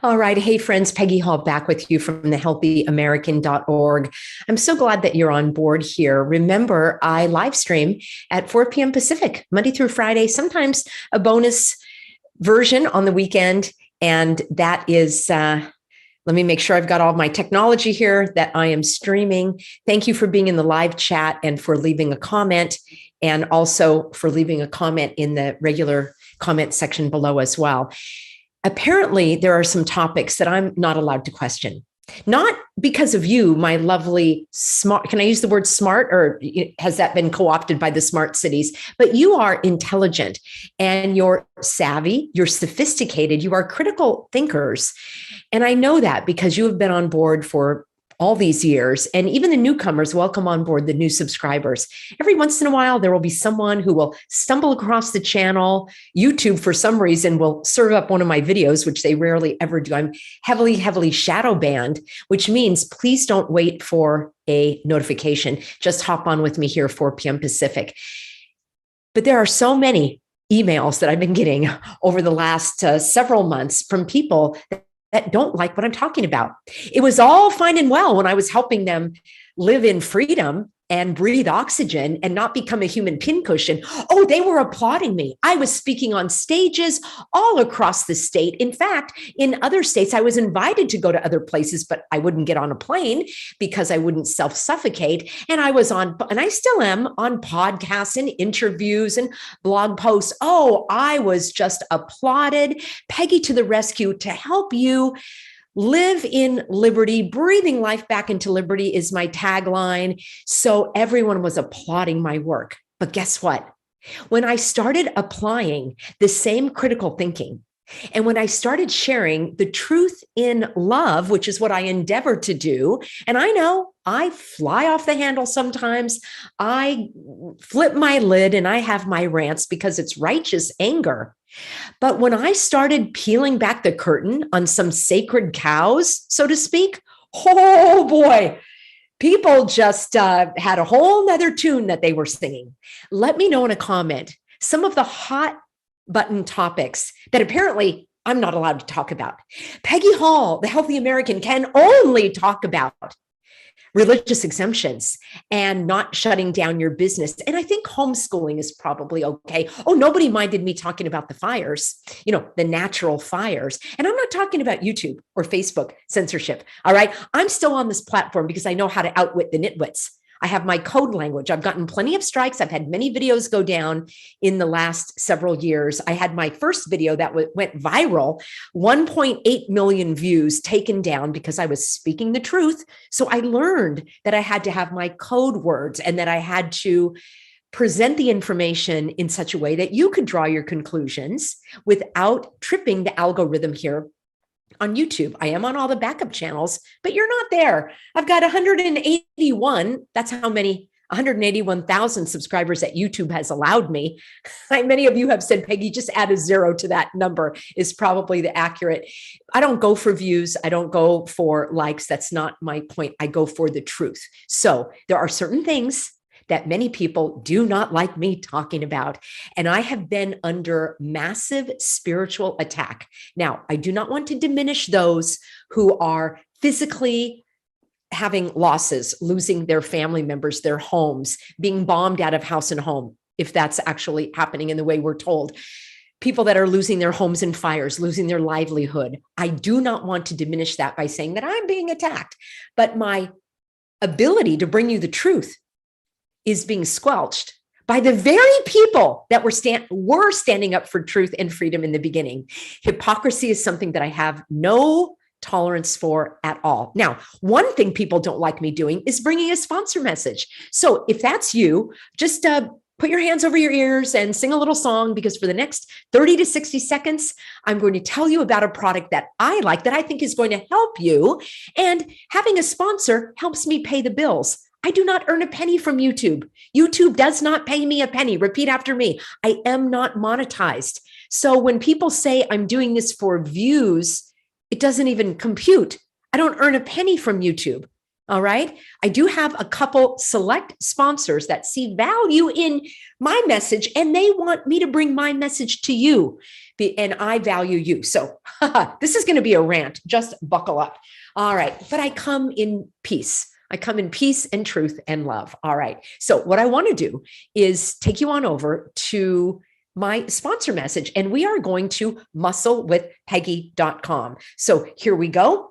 All right. Hey, friends, Peggy Hall back with you from the healthyamerican.org. I'm so glad that you're on board here. Remember, I live stream at 4 p.m. Pacific, Monday through Friday, sometimes a bonus version on the weekend. And that is, let me make sure I've got all my technology here that I am streaming. Thank you for being in the live chat and for leaving a comment, and also for leaving a comment in the regular comment section below as well. Apparently, there are some topics that I'm not allowed to question. Not because of you, my lovely smart, can I use the word smart, or has that been co-opted by the smart cities? But you are intelligent and you're savvy, you're sophisticated, you are critical thinkers. And I know that because you have been on board for all these years, and even the newcomers, welcome on board the new subscribers. Every once in a while, there will be someone who will stumble across the channel. YouTube, for some reason, will serve up one of my videos, which they rarely ever do. I'm heavily shadow banned, which means please don't wait for a notification. Just hop on with me here, 4 p.m. Pacific. But there are so many emails that I've been getting over the last several months from people that don't like what I'm talking about. It was all fine and well when I was helping them live in freedom and breathe oxygen and not become a human pincushion. Oh, they were applauding me. I was speaking on stages all across the state. In fact, in other states, I was invited to go to other places, but I wouldn't get on a plane because I wouldn't self-suffocate. And I was on, and I still am on podcasts and interviews and blog posts. Oh, I was just applauded. Peggy to the rescue to help you live in liberty. Breathing life back into liberty is my tagline. So everyone was applauding my work. But guess what? When I started applying the same critical thinking, and when I started sharing the truth in love, which is what I endeavor to do, and I know I fly off the handle sometimes, I flip my lid and I have my rants because it's righteous anger. But when I started peeling back the curtain on some sacred cows, so to speak, oh boy, people just had a whole nother tune that they were singing. Let me know in a comment some of the hot button topics that apparently I'm not allowed to talk about. Peggy Hall, the Healthy American, can only talk about religious exemptions and not shutting down your business. And I think homeschooling is probably okay. Oh, nobody minded me talking about the fires, the natural fires. And I'm not talking about YouTube or Facebook censorship. All right. I'm still on this platform because I know how to outwit the nitwits. I have my code language. I've gotten plenty of strikes. I've had many videos go down in the last several years. I had my first video that went viral, 1.8 million views taken down because I was speaking the truth. So I learned that I had to have my code words and that I had to present the information in such a way that you could draw your conclusions without tripping the algorithm here on YouTube. I am on all the backup channels, but you're not there. I've got 181. That's how many, 181,000 subscribers that YouTube has allowed me. Many of you have said, Peggy, just add a 0 to that number is probably the accurate. I don't go for views. I don't go for likes. That's not my point. I go for the truth. So there are certain things that many people do not like me talking about. And I have been under massive spiritual attack. Now, I do not want to diminish those who are physically having losses, losing their family members, their homes, being bombed out of house and home, if that's actually happening in the way we're told. People that are losing their homes in fires, losing their livelihood. I do not want to diminish that by saying that I'm being attacked, but my ability to bring you the truth is being squelched by the very people that were standing up for truth and freedom in the beginning. Hypocrisy is something that I have no tolerance for at all. Now, one thing people don't like me doing is bringing a sponsor message. So if that's you, just put your hands over your ears and sing a little song, because for the next 30 to 60 seconds, I'm going to tell you about a product that I like, that I think is going to help you. And having a sponsor helps me pay the bills. I do not earn a penny from YouTube. YouTube does not pay me a penny. Repeat after me. I am not monetized. So when people say I'm doing this for views, it doesn't even compute. I don't earn a penny from YouTube. All right. I do have a couple select sponsors that see value in my message and they want me to bring my message to you. And I value you. So this is going to be a rant. Just buckle up. All right. But I come in peace. I come in peace and truth and love. All right. So what I want to do is take you on over to my sponsor message, and we are going to musclewithpeggy.com. So here we go.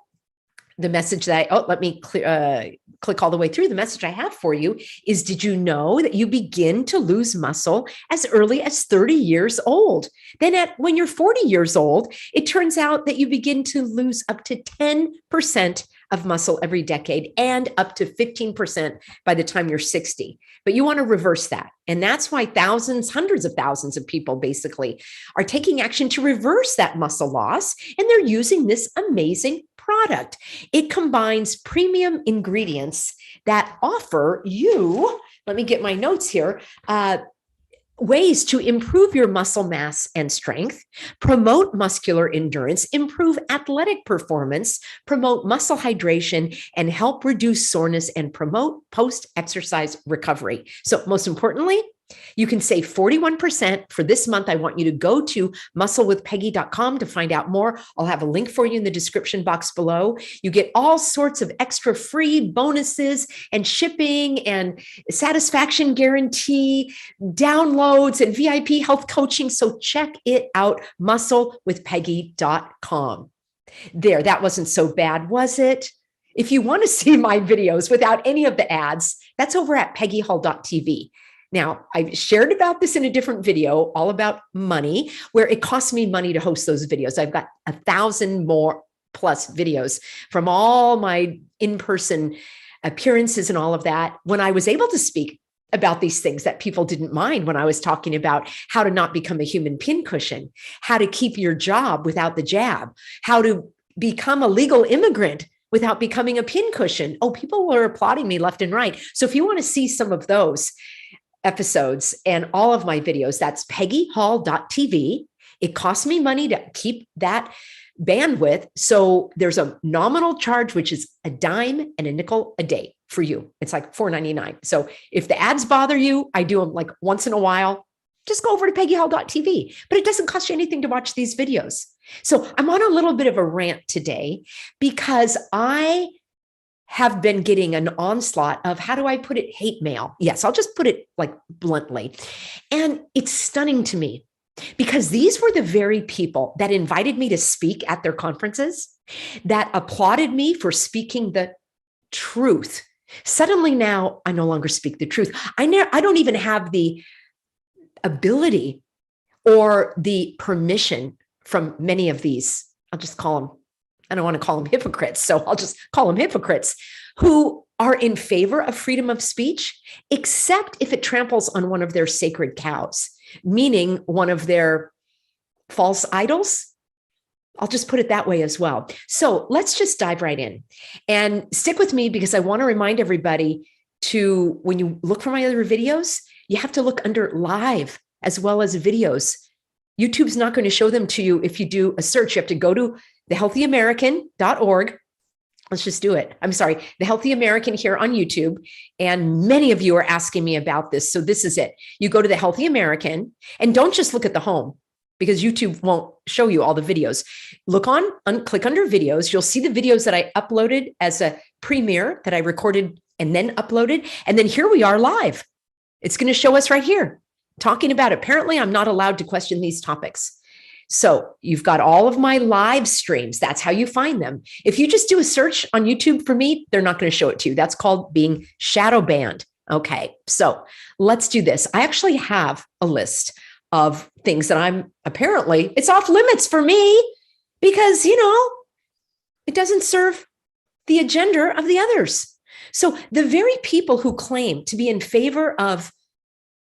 The message that let me click all the way through. The message I have for you is, did you know that you begin to lose muscle as early as 30 years old? Then when you're 40 years old, it turns out that you begin to lose up to 10% of muscle every decade and up to 15% by the time you're 60. But you want to reverse that. And that's why thousands, hundreds of thousands of people basically are taking action to reverse that muscle loss. And they're using this amazing product. It combines premium ingredients that offer you, let me get my notes here, ways to improve your muscle mass and strength, promote muscular endurance, improve athletic performance, promote muscle hydration, and help reduce soreness and promote post-exercise recovery. So most importantly, you can save 41% for this month. I want you to go to musclewithpeggy.com to find out more. I'll have a link for you in the description box below. You get all sorts of extra free bonuses and shipping and satisfaction guarantee, downloads and VIP health coaching. So check it out, musclewithpeggy.com. There, that wasn't so bad, was it? If you want to see my videos without any of the ads, that's over at peggyhall.tv. Now, I've shared about this in a different video, all about money, where it costs me money to host those videos. I've got 1,000 more plus videos from all my in-person appearances and all of that. When I was able to speak about these things that people didn't mind, when I was talking about how to not become a human pincushion, how to keep your job without the jab, how to become a legal immigrant without becoming a pincushion. Oh, people were applauding me left and right. So if you want to see some of those episodes and all of my videos, that's peggyhall.tv. It costs me money to keep that bandwidth. So there's a nominal charge, which is a dime and a nickel a day for you. It's like $4.99. So if the ads bother you, I do them like once in a while. Just go over to peggyhall.tv, but it doesn't cost you anything to watch these videos. So I'm on a little bit of a rant today because I have been getting an onslaught of, how do I put it, hate mail. Yes, I'll just put it like bluntly. And it's stunning to me because these were the very people that invited me to speak at their conferences, that applauded me for speaking the truth. Suddenly now I no longer speak the truth. I don't even have the ability or the permission from many of these, I'll just call them, I don't want to call them hypocrites, so I'll just call them hypocrites, who are in favor of freedom of speech, except if it tramples on one of their sacred cows, meaning one of their false idols. I'll just put it that way as well. So let's just dive right in and stick with me, because I want to remind everybody to, when you look for my other videos, you have to look under live as well as videos. YouTube's not going to show them to you if you do a search. You have to go to thehealthyamerican.org. Let's just do it. I'm sorry, The Healthy American here on YouTube. And many of you are asking me about this. So this is it. You go to The Healthy American, and don't just look at the home, because YouTube won't show you all the videos. Look click under videos. You'll see the videos that I uploaded as a premiere that I recorded and then uploaded. And then here we are live. It's going to show us right here talking about it. Apparently, I'm not allowed to question these topics. So you've got all of my live streams. That's how you find them. If you just do a search on YouTube for me, they're not going to show it to you. That's called being shadow banned. Okay, so let's do this. I actually have a list of things that apparently it's off limits for me because, it doesn't serve the agenda of the others. So the very people who claim to be in favor of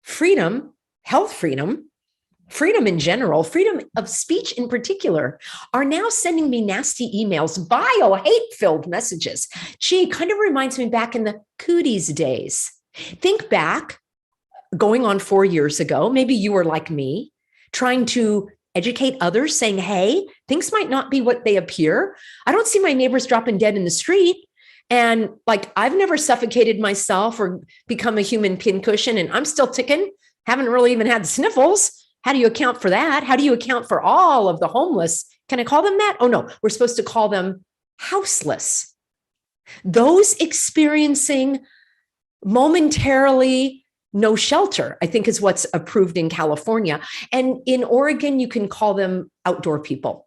freedom, health freedom in general, freedom of speech in particular, are now sending me nasty emails, vile, hate-filled messages. Gee, kind of reminds me back in the cooties days. Think back, going on 4 years ago, maybe you were like me, trying to educate others, saying, hey, things might not be what they appear. I don't see my neighbors dropping dead in the street. And like, I've never suffocated myself or become a human pincushion, and I'm still ticking. Haven't really even had sniffles. How do you account for that? How do you account for all of the homeless? Can I call them that? Oh, no, we're supposed to call them houseless. Those experiencing momentarily no shelter, I think, is what's approved in California. And in Oregon, you can call them outdoor people.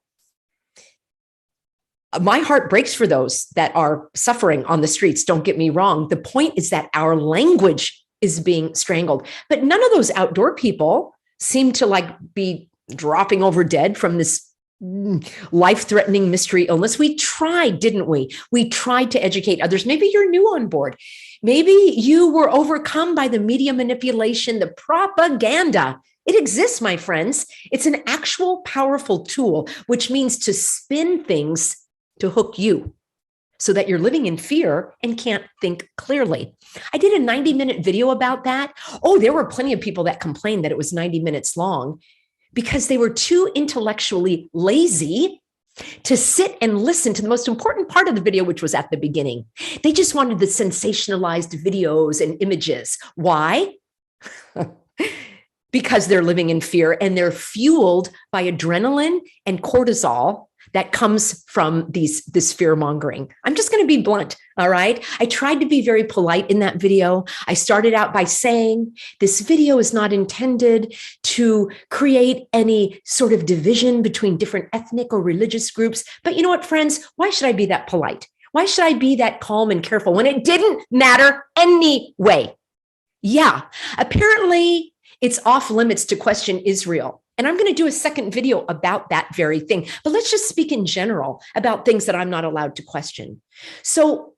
My heart breaks for those that are suffering on the streets. Don't get me wrong. The point is that our language is being strangled, but none of those outdoor people seem to like be dropping over dead from this life-threatening mystery illness. We tried, didn't we? We tried to educate others. Maybe you're new on board. Maybe you were overcome by the media manipulation, the propaganda. It exists, my friends. It's an actual powerful tool, which means to spin things to hook you so that you're living in fear and can't think clearly. I did a 90-minute video about that. Oh, there were plenty of people that complained that it was 90 minutes long because they were too intellectually lazy to sit and listen to the most important part of the video, which was at the beginning. They just wanted the sensationalized videos and images. Why? Because they're living in fear and they're fueled by adrenaline and cortisol that comes from this fear mongering. I'm just going to be blunt. All right. I tried to be very polite in that video. I started out by saying this video is not intended to create any sort of division between different ethnic or religious groups. But you know what, friends? Why should I be that polite? Why should I be that calm and careful when it didn't matter anyway? Yeah, apparently it's off limits to question Israel. And I'm going to do a second video about that very thing. But let's just speak in general about things that I'm not allowed to question. So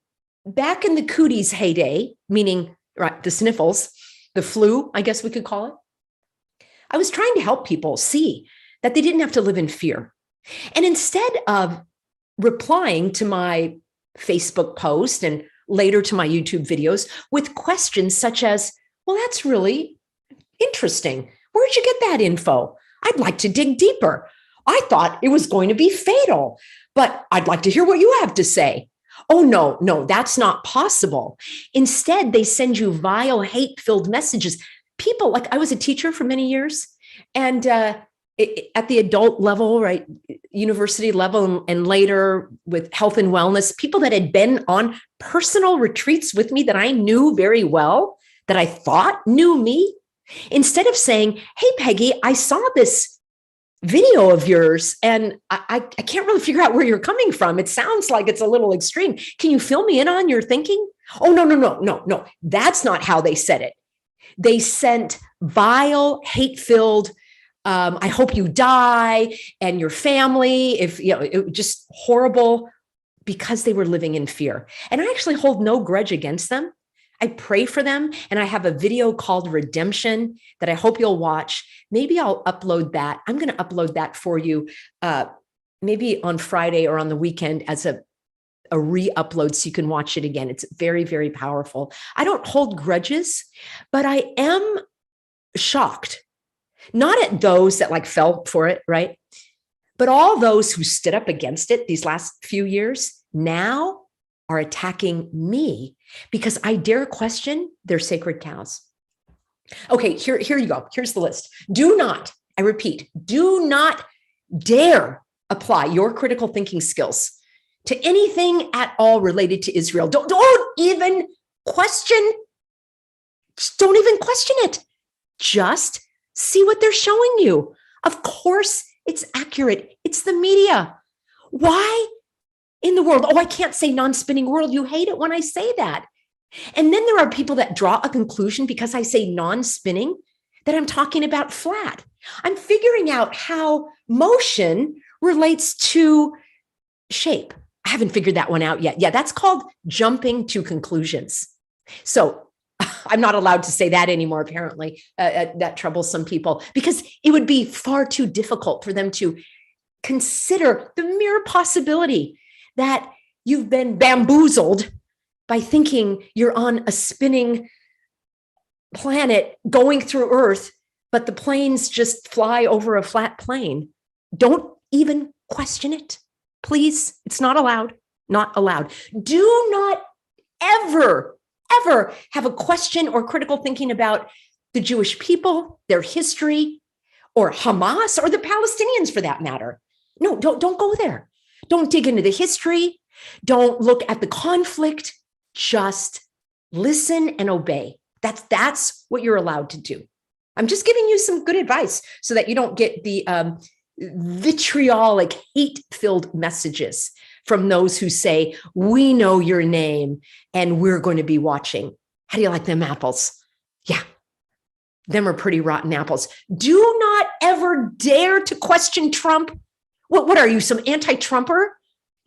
back in the cooties heyday, meaning right, the sniffles, the flu, I guess we could call it, I was trying to help people see that they didn't have to live in fear. And instead of replying to my Facebook post and later to my YouTube videos with questions such as, well, that's really interesting. Where'd you get that info? I'd like to dig deeper. I thought it was going to be fatal, but I'd like to hear what you have to say. Oh, no, that's not possible. Instead, they send you vile, hate-filled messages. People, like I was a teacher for many years, and at the adult level, right, university level, and later with health and wellness, people that had been on personal retreats with me that I knew very well, that I thought knew me, instead of saying, hey, Peggy, I saw this video of yours and I can't really figure out where you're coming from. It sounds like it's a little extreme. Can you fill me in on your thinking? Oh, no. That's not how they said it. They sent vile, hate-filled, I hope you die and your family, if you know, it was just horrible because they were living in fear. And I actually hold no grudge against them. I pray for them, and I have a video called Redemption that I hope you'll watch. Maybe I'll upload that. I'm going to upload that for you maybe on Friday or on the weekend as a re-upload so you can watch it again. It's very, very powerful. I don't hold grudges, but I am shocked, not at those that like fell for it, right? But all those who stood up against it these last few years now are attacking me because I dare question their sacred cows. Okay, here you go. Here's the list. Do not, I repeat, do not dare apply your critical thinking skills to anything at all related to Israel. Don't even question. Just don't even question it. Just see what they're showing you. Of course, it's accurate. It's the media. Why in the world? Oh, I can't say non-spinning world. You hate it when I say that. And then there are people that draw a conclusion because I say non-spinning that I'm talking about flat. I'm figuring out how motion relates to shape. I haven't figured that one out yet. Yeah, that's called jumping to conclusions. So I'm not allowed to say that anymore, apparently. That troubles some people because it would be far too difficult for them to consider the mere possibility that you've been bamboozled by thinking you're on a spinning planet going through Earth, but the planes just fly over a flat plane. Don't even question it. Please, it's not allowed. Not allowed. Do not ever, ever have a question or critical thinking about the Jewish people, their history, or Hamas, or the Palestinians for that matter. No, don't go there. Don't dig into the history. Don't look at the conflict. Just listen and obey. That's what you're allowed to do. I'm just giving you some good advice so that you don't get the vitriolic, hate-filled messages from those who say, we know your name and we're going to be watching. How do you like them apples? Yeah, them are pretty rotten apples. Do not ever dare to question Trump. What are you, some anti-Trumper?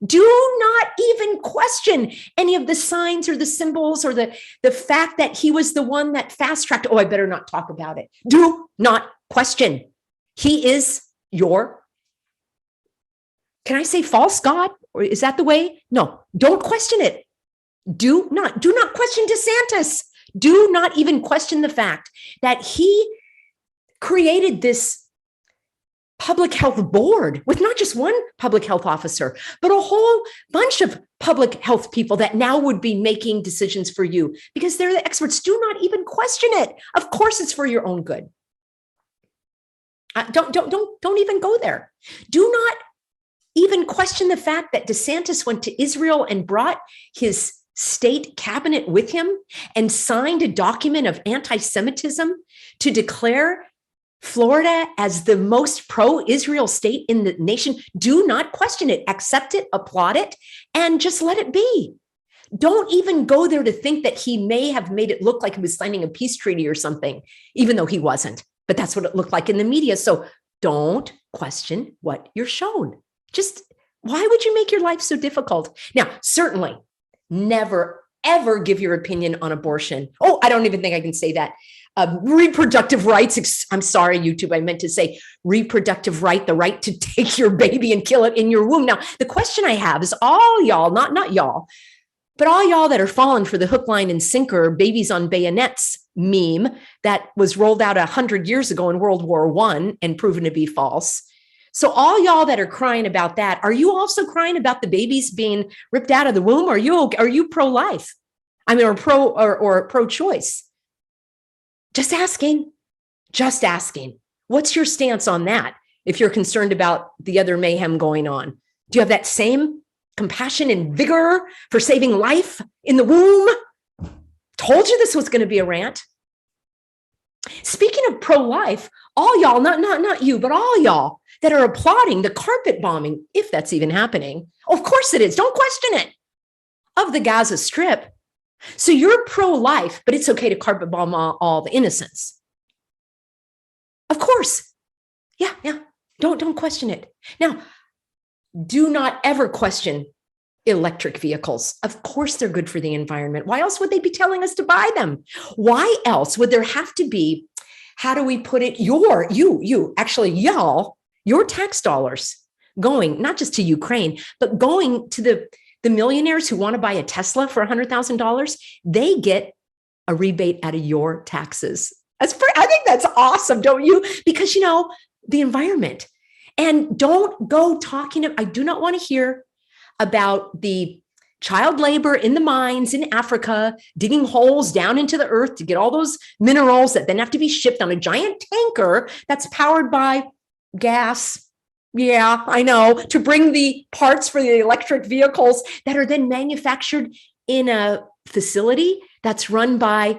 Do not even question any of the signs or the symbols or the fact that he was the one that fast-tracked. Oh, I better not talk about it. Do not question. He is your, can I say false God? Or is that the way? No, don't question it. Do not question DeSantis. Do not even question the fact that he created this public health board with not just one public health officer, but a whole bunch of public health people that now would be making decisions for you because they're the experts. Do not even question it. Of course, it's for your own good. Don't even go there. Do not even question the fact that DeSantis went to Israel and brought his state cabinet with him and signed a document of anti-Semitism to declare Florida as the most pro-Israel state in the nation. Do not question it. Accept it, applaud it, and just let it be. Don't even go there to think that he may have made it look like he was signing a peace treaty or something, even though he wasn't. But that's what it looked like in the media. So don't question what you're shown. Just, why would you make your life so difficult? Now, certainly never, ever give your opinion on abortion. Oh, I don't even think I can say that. Reproductive rights. I'm sorry, YouTube. I meant to say reproductive right, the right to take your baby and kill it in your womb. Now, the question I have is all y'all, not y'all, but all y'all that are falling for the hook, line, and sinker babies on bayonets meme that was rolled out 100 years ago in World War I and proven to be false. So all y'all that are crying about that, are you also crying about the babies being ripped out of the womb? Are you pro-life? I mean, or pro-choice? Just asking. What's your stance on that? If you're concerned about the other mayhem going on, do you have that same compassion and vigor for saving life in the womb? Told you this was going to be a rant. Speaking of pro-life, all y'all, not you, but all y'all that are applauding the carpet bombing, if that's even happening. Of course it is. Don't question it. Of the Gaza Strip. So you're pro-life, but it's okay to carpet bomb all the innocents. Of course. Yeah. Don't question it. Now, do not ever question electric vehicles. Of course, they're good for the environment. Why else would they be telling us to buy them? Why else would there have to be, how do we put it, y'all, your tax dollars going not just to Ukraine, but going to the millionaires who want to buy a Tesla for $100,000? They get a rebate out of your taxes. I think that's awesome, don't you? Because, the environment. And don't go talking. I do not want to hear about the child labor in the mines in Africa, digging holes down into the earth to get all those minerals that then have to be shipped on a giant tanker that's powered by gas. Yeah, I know, to bring the parts for the electric vehicles that are then manufactured in a facility that's run by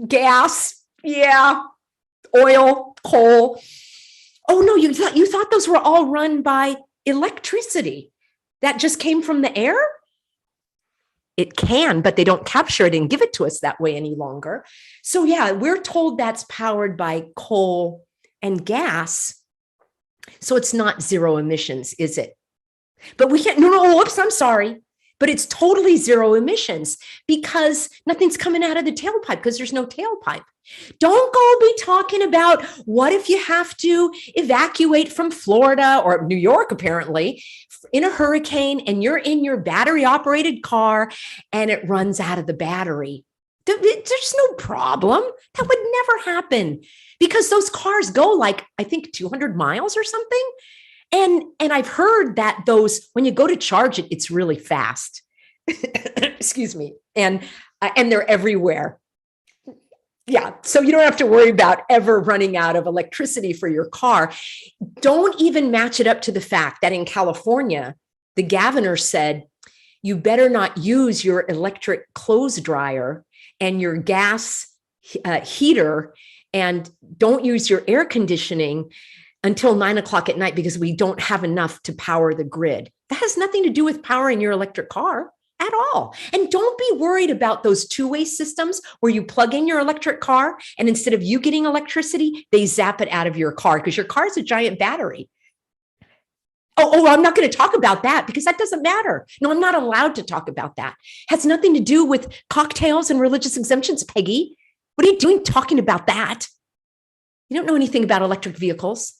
gas. Yeah, oil, coal. Oh no, you thought those were all run by electricity that just came from the air? It can, but they don't capture it and give it to us that way any longer. So yeah, we're told that's powered by coal and gas. So it's not zero emissions, is it? But we can't, whoops, I'm sorry. But it's totally zero emissions because nothing's coming out of the tailpipe because there's no tailpipe. Don't go be talking about what if you have to evacuate from Florida or New York, apparently, in a hurricane and you're in your battery operated car and it runs out of the battery. There's no problem. That would never happen because those cars go like, I think 200 miles or something. And I've heard that when you go to charge it, it's really fast. excuse me, and they're everywhere. Yeah, so you don't have to worry about ever running out of electricity for your car. Don't even match it up to the fact that in California, the governor said, you better not use your electric clothes dryer and your gas heater, and don't use your air conditioning until 9 o'clock at night because we don't have enough to power the grid. That has nothing to do with powering your electric car at all. And don't be worried about those two-way systems where you plug in your electric car and instead of you getting electricity, they zap it out of your car because your car is a giant battery. Oh, I'm not going to talk about that because that doesn't matter. No, I'm not allowed to talk about that. It has nothing to do with cocktails and religious exemptions, Peggy. What are you doing talking about that? You don't know anything about electric vehicles.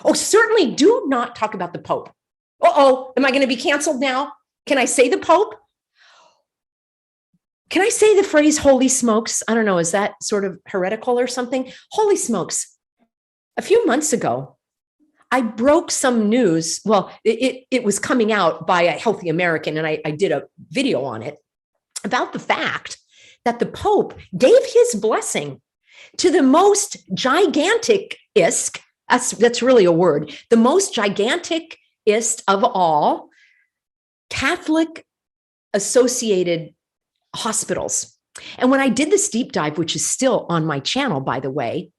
Oh, certainly do not talk about the Pope. Uh-oh, am I going to be canceled now? Can I say the Pope? Can I say the phrase, holy smokes? I don't know, is that sort of heretical or something? Holy smokes. A few months ago, I broke some news. Well, it was coming out by a Healthy American, and I did a video on it about the fact that the Pope gave his blessing to the most gigantic-ist, that's really a word, the most gigantic-ist of all Catholic associated hospitals. And when I did this deep dive, which is still on my channel, by the way,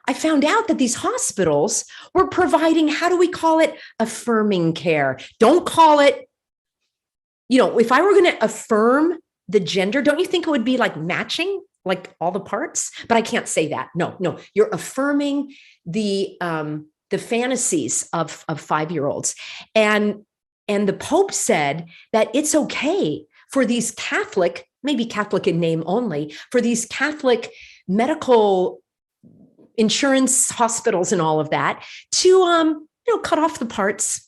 I found out that these hospitals were providing, how do we call it? Affirming care. Don't call it, if I were going to affirm the gender, don't you think it would be like matching, like all the parts? But I can't say that. No, you're affirming the fantasies of 5-year-olds. And the Pope said that it's okay for these Catholic, maybe Catholic in name only, for these Catholic medical insurance hospitals and all of that to, cut off the parts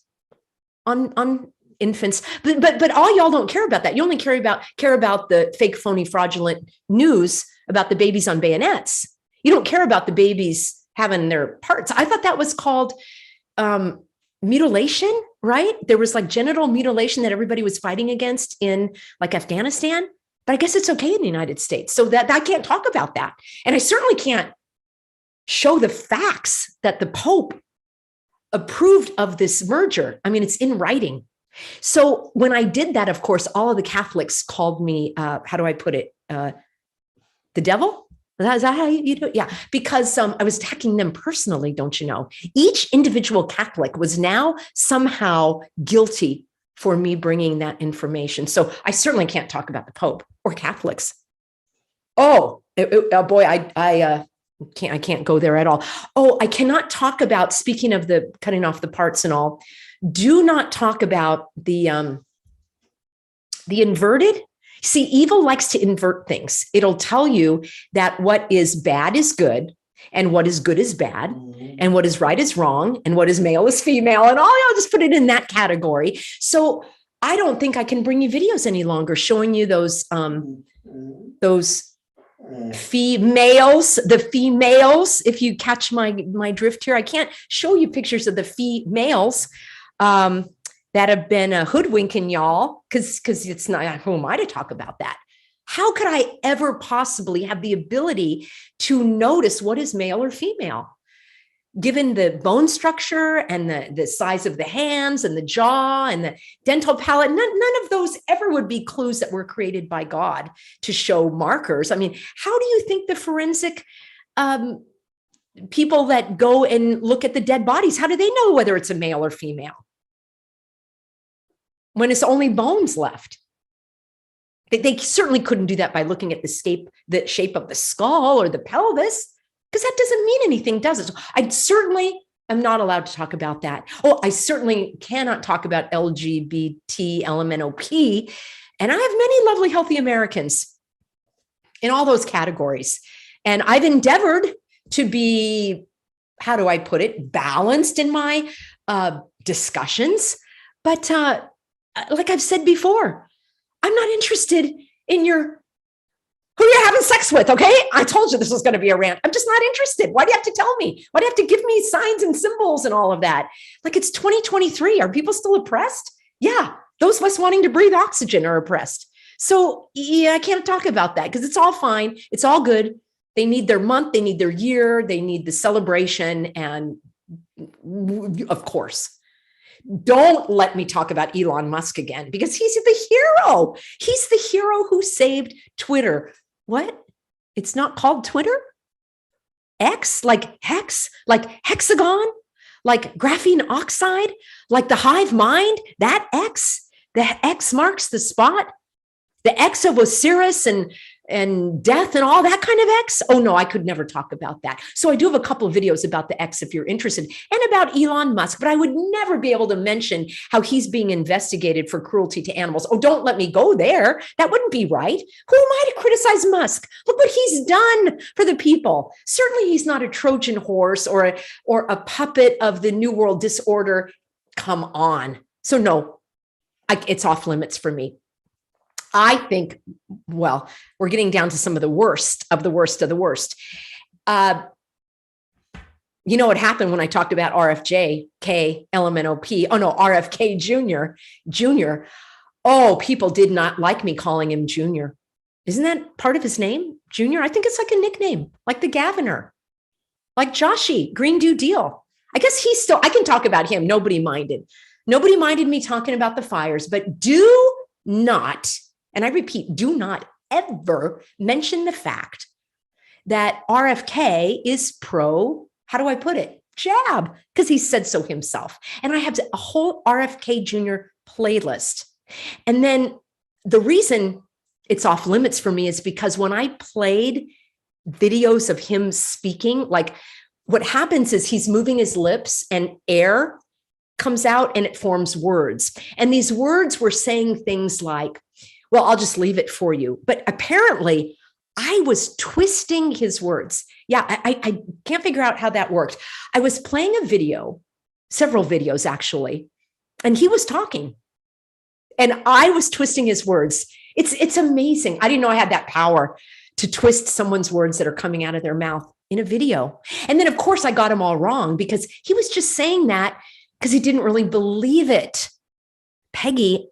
on infants. But all y'all don't care about that. You only care about the fake, phony, fraudulent news about the babies on bayonets. You don't care about the babies having their parts. I thought that was called mutilation, right? There was like genital mutilation that everybody was fighting against in like Afghanistan, but I guess it's okay in the United States. So that I can't talk about that. And I certainly can't show the facts that the Pope approved of this merger. I mean, it's in writing. So when I did that, of course, all of the Catholics called me, how do I put it? The devil? Is that how you do it? Yeah, because I was attacking them personally, don't you know? Each individual Catholic was now somehow guilty for me bringing that information. So I certainly can't talk about the Pope or Catholics. Oh boy, I can't go there at all. Oh, I cannot talk about, speaking of the cutting off the parts and all, do not talk about the inverted. See, evil likes to invert things. It'll tell you that what is bad is good, and what is good is bad, and what is right is wrong, and what is male is female, and I'll just put it in that category. So I don't think I can bring you videos any longer showing you those females, the females, if you catch my drift here. I can't show you pictures of the females that have been hoodwinking y'all, because it's not, who am I to talk about that? How could I ever possibly have the ability to notice what is male or female, given the bone structure and the size of the hands and the jaw and the dental palate? None of those ever would be clues that were created by God to show markers. I mean, how do you think the forensic people that go and look at the dead bodies, how do they know whether it's a male or female when it's only bones left? They certainly couldn't do that by looking at the shape of the skull or the pelvis, because that doesn't mean anything, does it? I certainly am not allowed to talk about that. Oh, I certainly cannot talk about LGBT, LMNOP. And I have many lovely, healthy Americans in all those categories. And I've endeavored to be, how do I put it, balanced in my discussions. But like I've said before, I'm not interested in who you're having sex with, okay? I told you this was going to be a rant. I'm just not interested. Why do you have to tell me? Why do you have to give me signs and symbols and all of that? Like, it's 2023. Are people still oppressed? Yeah, Those of us wanting to breathe oxygen are oppressed. So yeah, I can't talk about that because it's all fine. It's all good. They need their month, they need their year, they need the celebration. And of course, don't let me talk about Elon Musk again because he's the hero. He's the hero who saved Twitter. What? It's not called Twitter? X, like hex, like hexagon, like graphene oxide, like the hive mind, that X, the X marks the spot, the X of Osiris and death and all that kind of X. Oh no, I could never talk about that. So I do have a couple of videos about the X if you're interested, and about Elon Musk, but I would never be able to mention how he's being investigated for cruelty to animals. Oh, don't let me go there. That wouldn't be right. Who am I to criticize Musk? Look what he's done for the people. Certainly he's not a Trojan horse or a puppet of the New World Disorder. Come on. So no, it's off limits for me. I think, well, we're getting down to some of the worst of the worst of the worst. You know what happened when I talked about RFJ, K, LMNOP? Oh no, RFK Jr. Oh, people did not like me calling him Junior. Isn't that part of his name, Junior? I think it's like a nickname, like the Governor, like Joshy, Green New Deal. I guess he's still, I can talk about him. Nobody minded. Nobody minded me talking about the fires, but do not, and I repeat, do not ever mention the fact that RFK is pro, how do I put it? Jab, because he said so himself. And I have a whole RFK Jr. playlist. And then the reason it's off limits for me is because when I played videos of him speaking, like what happens is he's moving his lips and air comes out and it forms words. And these words were saying things like, well, I'll just leave it for you. But apparently I was twisting his words. Yeah, I can't figure out how that worked. I was playing a video, several videos actually, and he was talking and I was twisting his words. It's amazing. I didn't know I had that power to twist someone's words that are coming out of their mouth in a video. And then of course I got him all wrong because he was just saying that because he didn't really believe it. Peggy,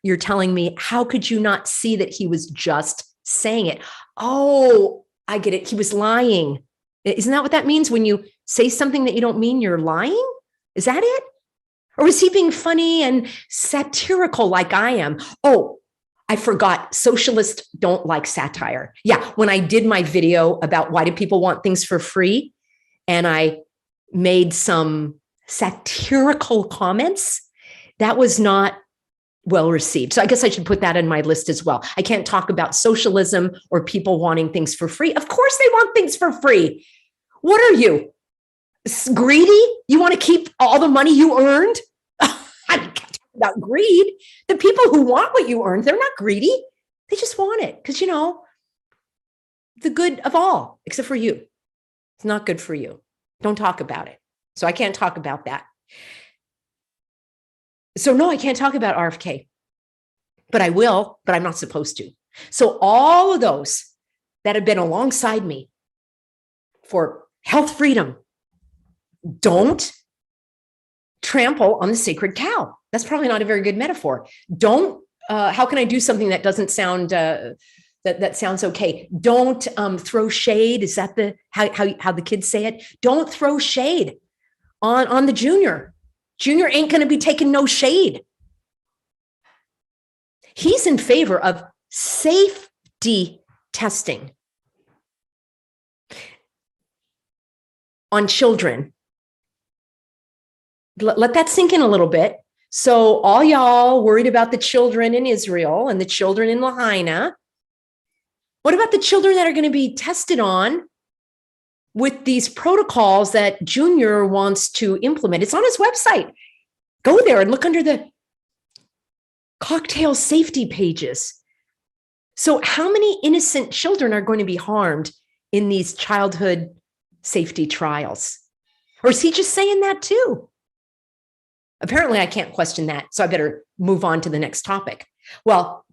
you're telling me, how could you not see that he was just saying it? Oh, I get it. He was lying. Isn't that what that means? When you say something that you don't mean, you're lying? Is that it? Or was he being funny and satirical like I am? Oh, I forgot. Socialists don't like satire. Yeah, when I did my video about why do people want things for free, and I made some satirical comments, that was not well received. So I guess I should put that in my list as well. I can't talk about socialism or people wanting things for free. Of course they want things for free. What are you? Greedy? You want to keep all the money you earned? I can't talk about greed. The people who want what you earned, they're not greedy. They just want it because, you know, the good of all, except for you. It's not good for you. Don't talk about it. So I can't talk about that. So no, I can't talk about RFK, but I will, but I'm not supposed to. So all of those that have been alongside me for health freedom, don't trample on the sacred cow. That's probably not a very good metaphor. Don't, how can I do something that doesn't sound, that sounds okay? Don't throw shade. Is that how the kids say it? Don't throw shade on the Junior. Junior ain't going to be taking no shade. He's in favor of safety testing on children. Let that sink in a little bit. So all y'all worried about the children in Israel and the children in Lahaina, what about the children that are going to be tested on with these protocols that Junior wants to implement? It's on his website. Go there and look under the cocktail safety pages. So how many innocent children are going to be harmed in these childhood safety trials? Or is he just saying that too? Apparently I can't question that, so I better move on to the next topic. Well,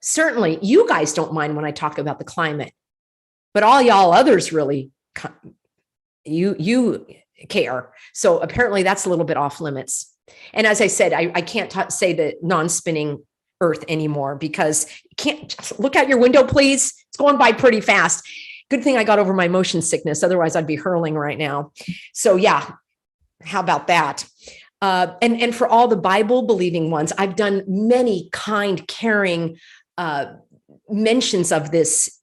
certainly you guys don't mind when I talk about the climate, but all y'all others really, you care. So apparently that's a little bit off limits. And as I said, I can't say the non-spinning Earth anymore because you can't just look out your window, please. It's going by pretty fast. Good thing I got over my motion sickness. Otherwise, I'd be hurling right now. So yeah, how about that? And for all the Bible believing ones, I've done many kind, caring mentions of this,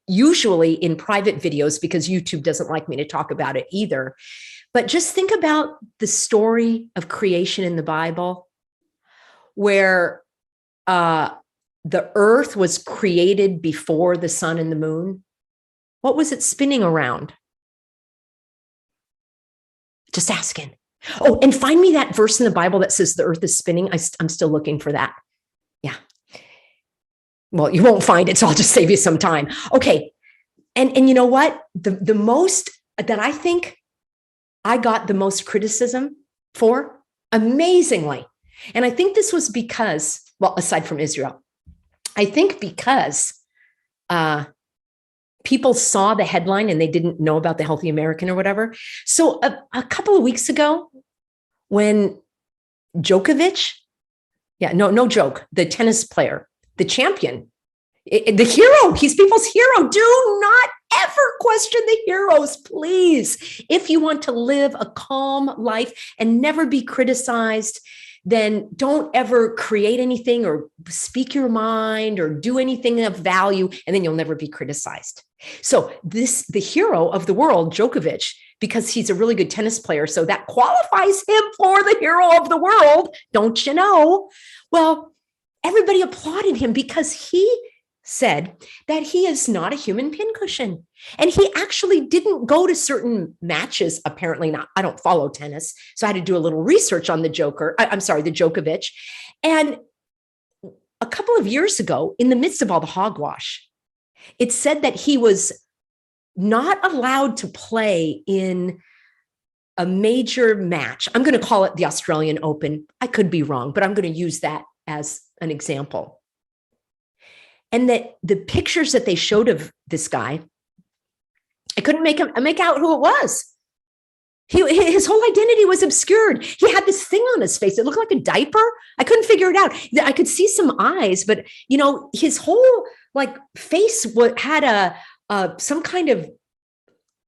usually in private videos because YouTube doesn't like me to talk about it either. But just think about the story of creation in the Bible, where the earth was created before the sun and the moon. What was it spinning around? Just asking. Oh, and find me that verse in the Bible that says the earth is spinning. I'm still looking for that. Yeah. Well, you won't find it, so I'll just save you some time. Okay. And you know what? The most that I think I got the most criticism for, amazingly, and I think this was because, well, aside from Israel, I think because people saw the headline and they didn't know about the Healthy American or whatever. So a couple of weeks ago, when Djokovic, no joke, the tennis player, the champion, the hero, he's people's hero. Do not ever question the heroes, please. If you want to live a calm life and never be criticized, then don't ever create anything or speak your mind or do anything of value, and then you'll never be criticized. So the hero of the world, Djokovic, because he's a really good tennis player, so that qualifies him for the hero of the world, don't you know? Well, everybody applauded him because he said that he is not a human pincushion. And he actually didn't go to certain matches, apparently not. I don't follow tennis, so I had to do a little research on the Djokovic. And a couple of years ago, in the midst of all the hogwash, it said that he was not allowed to play in a major match. I'm going to call it the Australian Open. I could be wrong, but I'm going to use that as an example. And that the pictures that they showed of this guy, I couldn't make out who it was. His whole identity was obscured. He had this thing on his face. It looked like a diaper. I couldn't figure it out. I could see some eyes, but his whole face had some kind of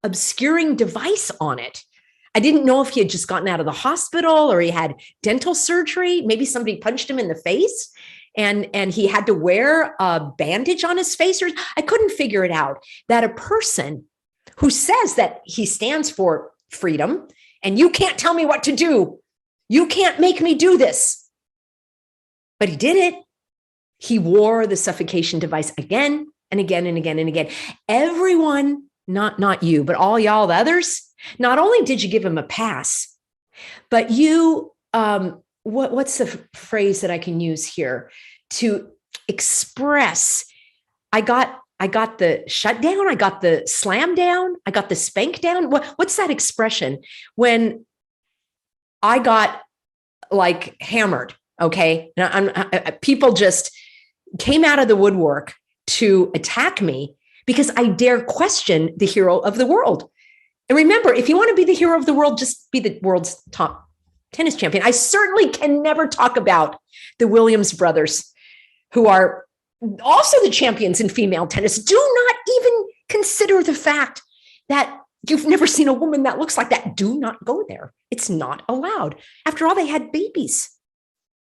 obscuring device on it. I didn't know if he had just gotten out of the hospital or he had dental surgery. Maybe somebody punched him in the face and he had to wear a bandage on his face. Or I couldn't figure it out. That a person who says that he stands for freedom and you can't tell me what to do, you can't make me do this, but he did it. He wore the suffocation device again and again and again and again. Everyone, not you, but all y'all, the others, not only did you give him a pass, but you, what's the phrase that I can use here to express? I got the shutdown. I got the slam down. I got the spank down. What's that expression? When I got hammered, okay? People just came out of the woodwork to attack me because I dare question the hero of the world. And remember, if you want to be the hero of the world, just be the world's top tennis champion. I certainly can never talk about the Williams brothers, who are also the champions in female tennis. Do not even consider the fact that you've never seen a woman that looks like that. Do not go there. It's not allowed. After all, they had babies.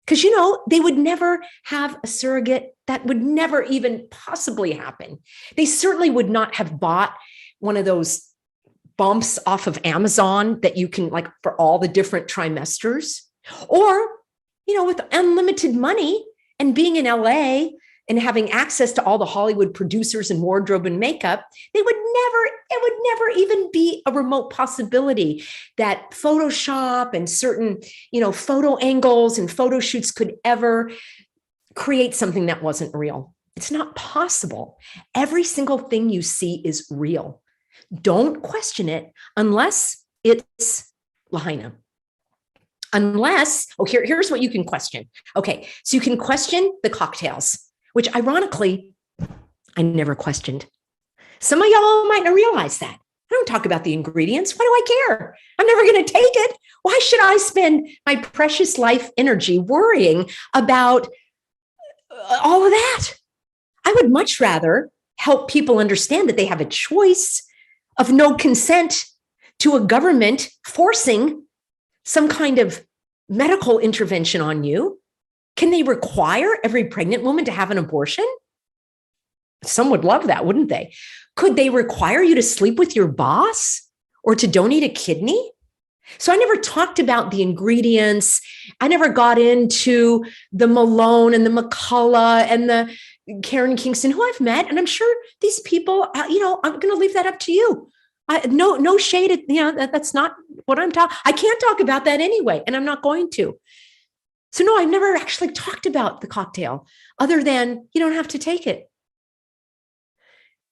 Because, they would never have a surrogate. That would never even possibly happen. They certainly would not have bought one of those bumps off of Amazon that you can for all the different trimesters, or, with unlimited money and being in LA and having access to all the Hollywood producers and wardrobe and makeup, it would never even be a remote possibility that Photoshop and certain, photo angles and photo shoots could ever create something that wasn't real. It's not possible. Every single thing you see is real. Don't question it unless it's Lahaina. Here's what you can question. Okay, so you can question the cocktails, which ironically, I never questioned. Some of y'all might not realize that. don't talk about the ingredients. Why do I care? I'm never going to take it. Why should I spend my precious life energy worrying about all of that? I would much rather help people understand that they have a choice of no consent to a government forcing some kind of medical intervention on you. Can they require every pregnant woman to have an abortion? Some would love that, wouldn't they? Could they require you to sleep with your boss or to donate a kidney? So I never talked about the ingredients. I never got into the Malone and the McCullough and the Karen Kingston, who I've met. And I'm sure these people, I'm going to leave that up to you. No shade. That's not what I'm talking. I can't talk about that anyway, and I'm not going to. So no, I've never actually talked about the cocktail other than you don't have to take it.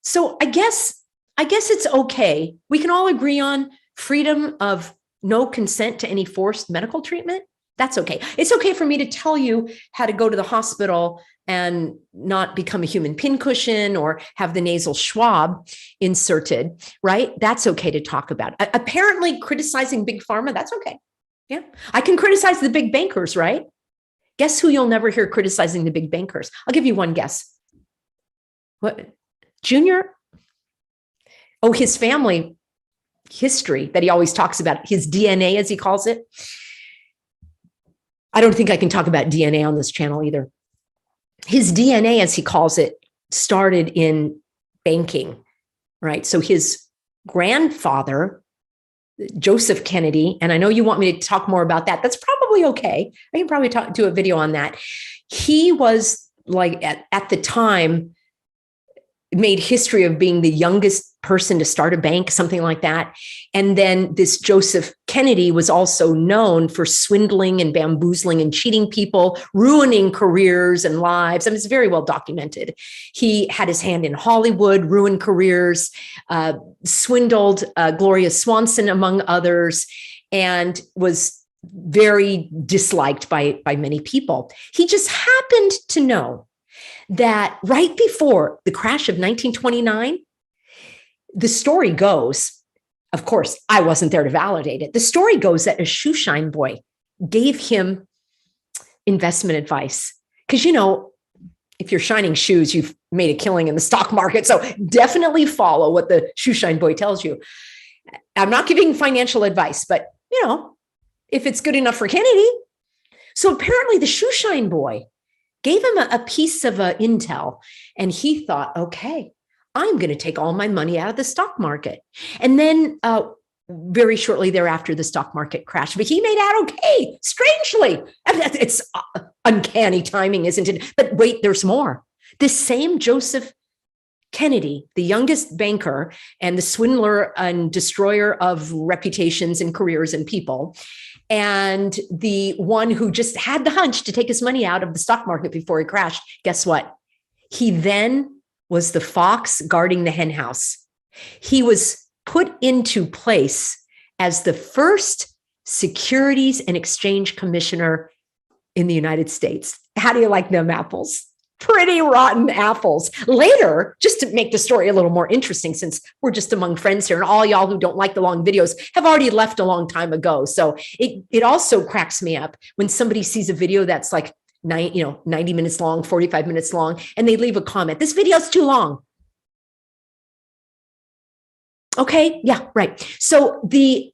So I guess it's okay. We can all agree on freedom of no consent to any forced medical treatment. That's okay. It's okay for me to tell you how to go to the hospital and not become a human pincushion or have the nasal swab inserted, right? That's okay to talk about. Apparently criticizing big pharma, that's okay. Yeah. I can criticize the big bankers, right? Guess who you'll never hear criticizing the big bankers? I'll give you one guess. What? Junior? Oh, his family history that he always talks about, his DNA, as he calls it. I don't think I can talk about DNA on this channel either. His DNA, as he calls it, started in banking, right? So his grandfather, Joseph Kennedy, and I know you want me to talk more about that. That's probably okay. I can probably do a video on that. He was like, at the time, made history of being the youngest person to start a bank, something like that. And then this Joseph Kennedy was also known for swindling and bamboozling and cheating people, ruining careers and lives. I mean, it's very well documented. He had his hand in Hollywood, ruined careers, swindled Gloria Swanson, among others, and was very disliked by many people. He just happened to know that right before the crash of 1929, the story goes, of course, I wasn't there to validate it. The story goes that a shoeshine boy gave him investment advice. Because, if you're shining shoes, you've made a killing in the stock market. So definitely follow what the shoeshine boy tells you. I'm not giving financial advice, but, if it's good enough for Kennedy. So apparently the shoeshine boy gave him a piece of intel, and he thought, okay, I'm going to take all my money out of the stock market. And then very shortly thereafter, the stock market crashed, but he made out okay, strangely. It's uncanny timing, isn't it? But wait, there's more. This same Joseph Kennedy, the youngest banker and the swindler and destroyer of reputations and careers and people, and the one who just had the hunch to take his money out of the stock market before it crashed, guess what? He then was the fox guarding the hen house. He was put into place as the first Securities and Exchange Commissioner in the United States. How do you like them apples? Pretty rotten apples. Later, just to make the story a little more interesting, since we're just among friends here, and all y'all who don't like the long videos have already left a long time ago. So it also cracks me up when somebody sees a video that's like 90 minutes long, 45 minutes long, and they leave a comment. This video is too long. Okay, yeah, right. So they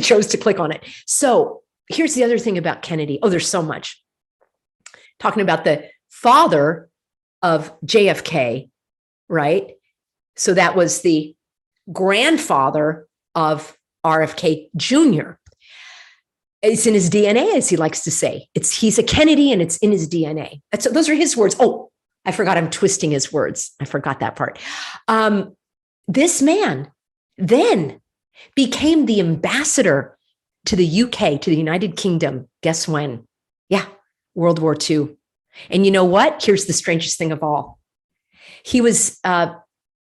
chose to click on it. So here's the other thing about Kennedy. Oh, there's so much. Talking about the father of JFK, right? So that was the grandfather of RFK Jr. It's in his DNA, as he likes to say. He's a Kennedy, and it's in his DNA. Those are his words. Oh, I forgot I'm twisting his words. I forgot that part. This man then became the ambassador to the UK, to the United Kingdom. Guess when? Yeah, World War II. And you know what? Here's the strangest thing of all. He was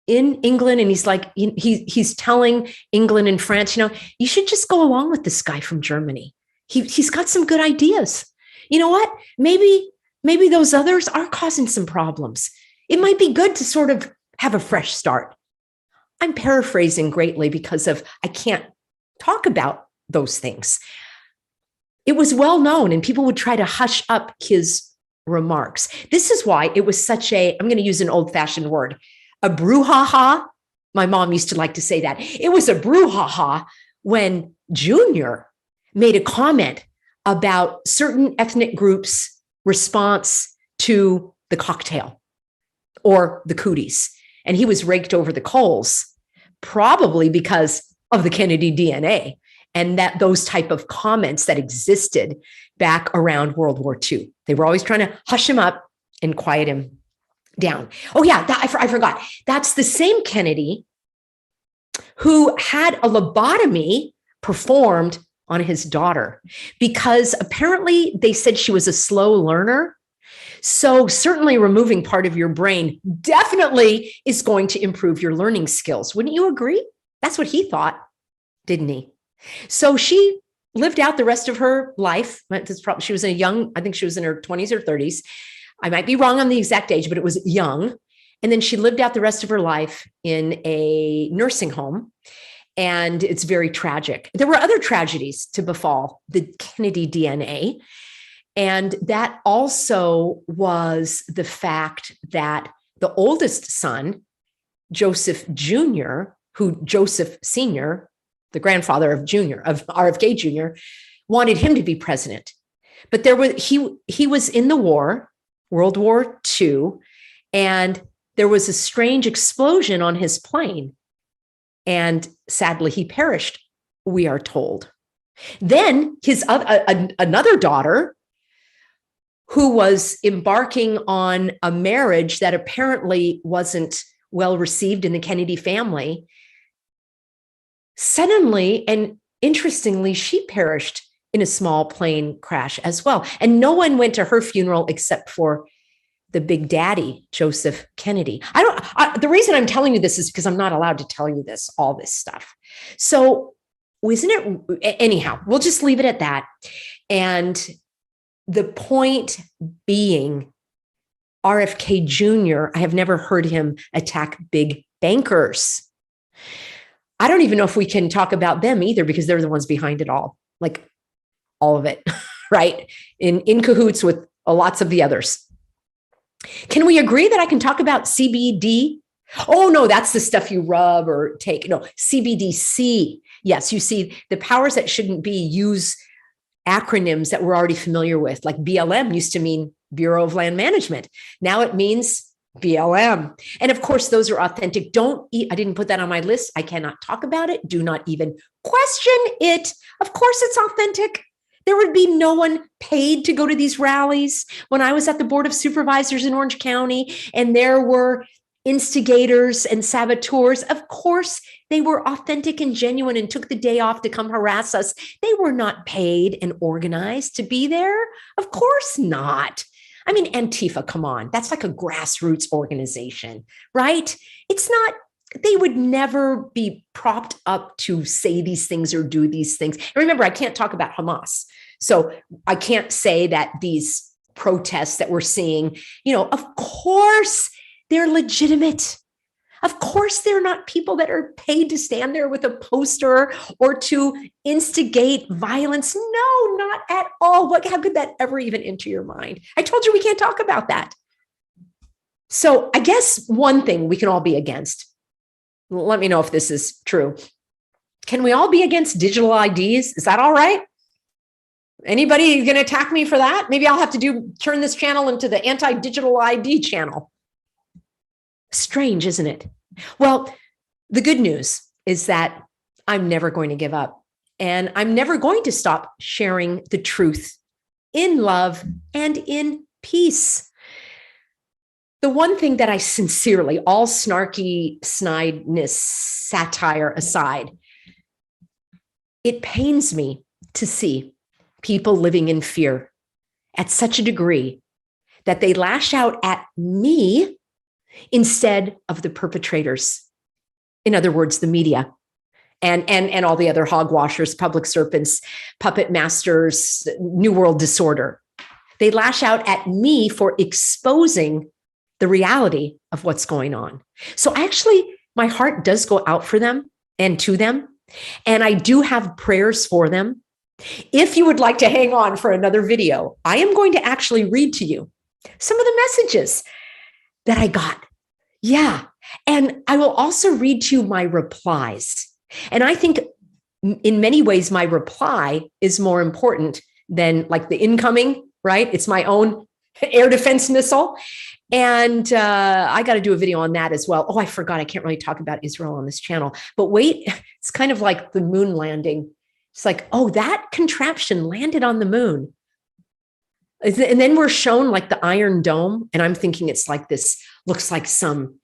in England, and he's like, he's telling England and France, you should just go along with this guy from Germany. He's got some good ideas. You know what? Maybe those others are causing some problems. It might be good to sort of have a fresh start. I'm paraphrasing greatly because I can't talk about those things. It was well known, and people would try to hush up his remarks. This is why it was such I'm going to use an old-fashioned word, a brouhaha. My mom used to like to say that. It was a brouhaha when Junior made a comment about certain ethnic groups' response to the cocktail or the cooties. And he was raked over the coals, probably because of the Kennedy DNA and that those type of comments that existed back around World War II. They were always trying to hush him up and quiet him down. Oh yeah, I forgot. That's the same Kennedy who had a lobotomy performed on his daughter because apparently they said she was a slow learner. So certainly removing part of your brain definitely is going to improve your learning skills. Wouldn't you agree? That's what he thought, didn't he? So she lived out the rest of her life. She was I think she was in her 20s or 30s. I might be wrong on the exact age, but it was young. And then she lived out the rest of her life in a nursing home. And it's very tragic. There were other tragedies to befall the Kennedy DNA. And that also was the fact that the oldest son, Joseph Jr., who Joseph Sr., the grandfather of RFK Jr., wanted him to be president. But he was in the war, World War II, and there was a strange explosion on his plane. And sadly, he perished, we are told. Then his another daughter, who was embarking on a marriage that apparently wasn't well received in the Kennedy family, suddenly and interestingly, she perished in a small plane crash as well. And no one went to her funeral except for the big daddy, Joseph Kennedy. The reason I'm telling you this is because I'm not allowed to tell you all this stuff. So isn't it, anyhow, we'll just leave it at that. And the point being, RFK Jr., I have never heard him attack big bankers. I don't even know if we can talk about them either because they're the ones behind it all, like all of it, right? In cahoots with lots of the others. Can we agree that I can talk about CBD? Oh, no, that's the stuff you rub or take. No, CBDC. Yes, you see, the powers that shouldn't be use acronyms that we're already familiar with, like BLM used to mean Bureau of Land Management. Now it means BLM. And of course, those are authentic. I didn't put that on my list. I cannot talk about it. Do not even question it. Of course, it's authentic. There would be no one paid to go to these rallies. When I was at the Board of Supervisors in Orange County, and there were instigators and saboteurs, of course, they were authentic and genuine and took the day off to come harass us. They were not paid and organized to be there. Of course not. I mean, Antifa, come on. That's like a grassroots organization, right? It's not, they would never be propped up to say these things or do these things. And remember, I can't talk about Hamas. So I can't say that these protests that we're seeing, of course they're legitimate. Of course, they're not people that are paid to stand there with a poster or to instigate violence. No, not at all. How could that ever even enter your mind? I told you we can't talk about that. So I guess one thing we can all be against. Let me know if this is true. Can we all be against digital IDs? Is that all right? Anybody going to attack me for that? Maybe I'll have to turn this channel into the anti-digital ID channel. Strange, isn't it? Well, the good news is that I'm never going to give up, and I'm never going to stop sharing the truth in love and in peace. The one thing that I sincerely, all snarky snideness, satire aside, it pains me to see people living in fear at such a degree that they lash out at me instead of the perpetrators. In other words, the media and all the other hogwashers, public serpents, puppet masters, New World disorder. They lash out at me for exposing the reality of what's going on. So actually, my heart does go out for them and to them. And I do have prayers for them. If you would like to hang on for another video, I am going to actually read to you some of the messages that I got. Yeah. And I will also read to you my replies. And I think in many ways, my reply is more important than like the incoming, right? It's my own air defense missile. And I got to do a video on that as well. Oh, I forgot. I can't really talk about Israel on this channel. But wait, it's kind of like the moon landing. It's like, oh, that contraption landed on the moon. And then we're shown like the Iron Dome. And I'm thinking it's like this, looks like some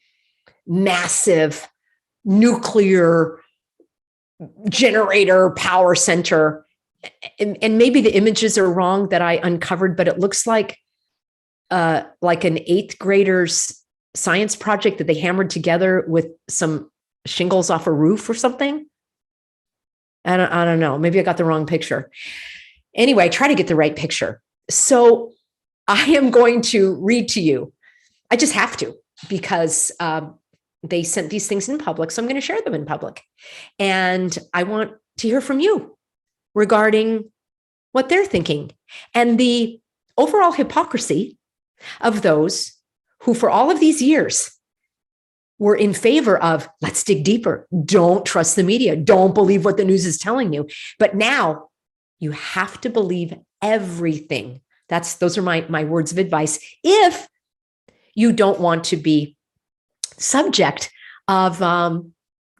massive nuclear generator power center. And maybe the images are wrong that I uncovered, but it looks like an 8th grader's science project that they hammered together with some shingles off a roof or something. I don't know. Maybe I got the wrong picture. Anyway, I try to get the right picture. So I am going to read to you. I just have to, because they sent these things in public. So I'm going to share them in public. And I want to hear from you regarding what they're thinking and the overall hypocrisy of those who, for all of these years, were in favor of, let's dig deeper. Don't trust the media. Don't believe what the news is telling you. But now you have to believe everything. Those are my words of advice. If you don't want to be subject of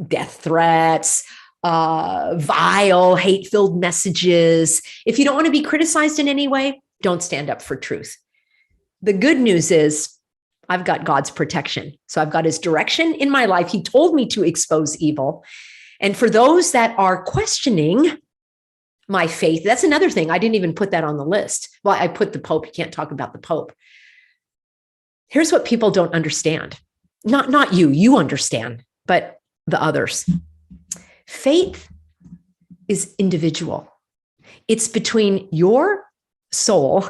death threats, vile, hate-filled messages, if you don't want to be criticized in any way, don't stand up for truth. The good news is I've got God's protection. So I've got his direction in my life. He told me to expose evil. And for those that are questioning my faith, that's another thing. I didn't even put that on the list. Well, I put the Pope. You can't talk about the Pope. Here's what people don't understand. Not you understand, but the others. Faith is individual. It's between your soul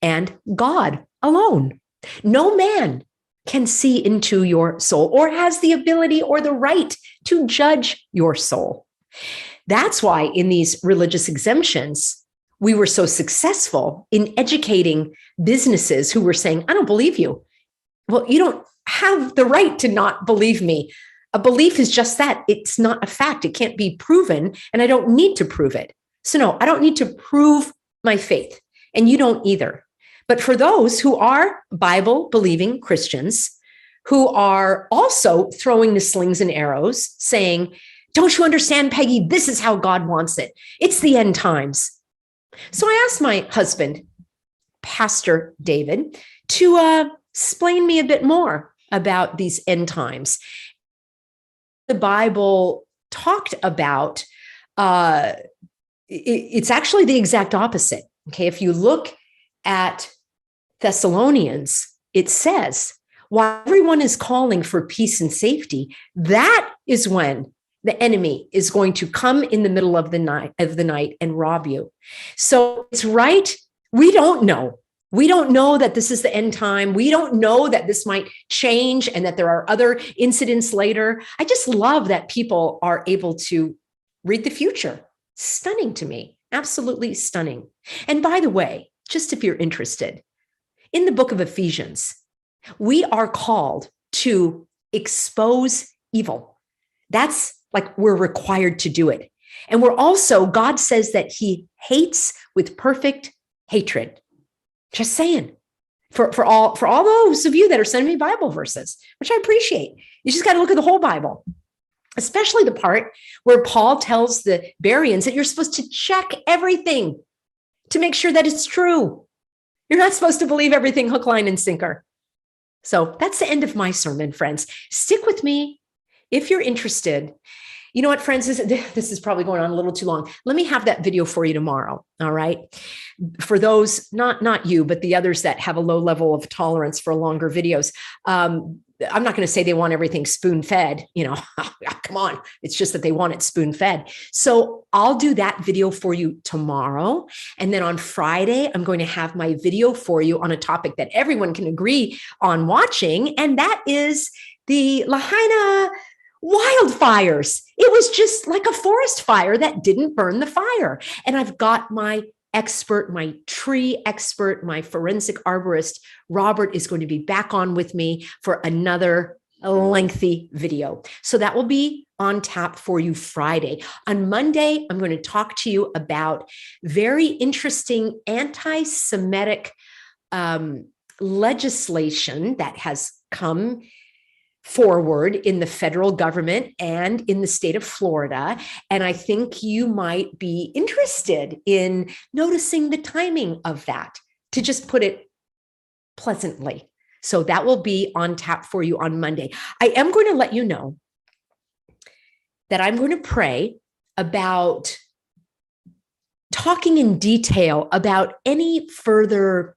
and God alone. No man can see into your soul or has the ability or the right to judge your soul. That's why in these religious exemptions, we were so successful in educating businesses who were saying, I don't believe you. Well, you don't have the right to not believe me. A belief is just that. It's not a fact. It can't be proven, and I don't need to prove it. So no, I don't need to prove my faith, and you don't either. But for those who are Bible-believing Christians, who are also throwing the slings and arrows, saying, don't you understand, Peggy? This is how God wants it. It's the end times. So I asked my husband, Pastor David, to explain me a bit more about these end times. The Bible talked about, it's actually the exact opposite. Okay, if you look at Thessalonians, it says, while everyone is calling for peace and safety, that is when the enemy is going to come in the middle of the night and rob you. So it's right. We don't know. We don't know that this is the end time. We don't know that this might change and that there are other incidents later. I just love that people are able to read the future. Stunning to me. Absolutely stunning. And by the way, just if you're interested, in the book of Ephesians, we are called to expose evil. That's like we're required to do it. And we're also, God says that he hates with perfect hatred. Just saying. For all those of you that are sending me Bible verses, which I appreciate. You just got to look at the whole Bible, especially the part where Paul tells the Bereans that you're supposed to check everything to make sure that it's true. You're not supposed to believe everything hook, line, and sinker. So that's the end of my sermon, friends. Stick with me if you're interested. You know what, friends, this is probably going on a little too long. Let me have that video for you tomorrow, all right? For those, not you, but the others that have a low level of tolerance for longer videos. I'm not going to say they want everything spoon-fed, come on. It's just that they want it spoon-fed. So I'll do that video for you tomorrow. And then on Friday, I'm going to have my video for you on a topic that everyone can agree on watching. And that is the Lahaina wildfires. It was just like a forest fire that didn't burn the fire. And I've got my expert, my tree expert, my forensic arborist, Robert, is going to be back on with me for another lengthy video. So that will be on tap for you Friday. On Monday, I'm going to talk to you about very interesting anti-Semitic legislation that has come forward in the federal government and in the state of Florida. And I think you might be interested in noticing the timing of that, to just put it pleasantly. So that will be on tap for you on Monday. I am going to let you know that I'm going to pray about talking in detail about any further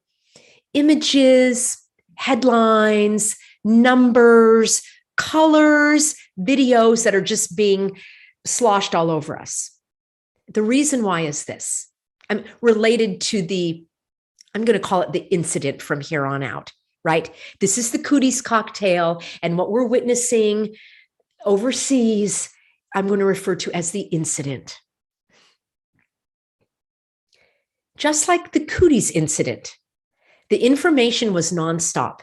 images, headlines, numbers, colors, videos that are just being sloshed all over us. The reason why is this. I'm related to I'm going to call it the incident from here on out, right? This is the cooties cocktail, and what we're witnessing overseas, I'm going to refer to as the incident. Just like the cooties incident, the information was nonstop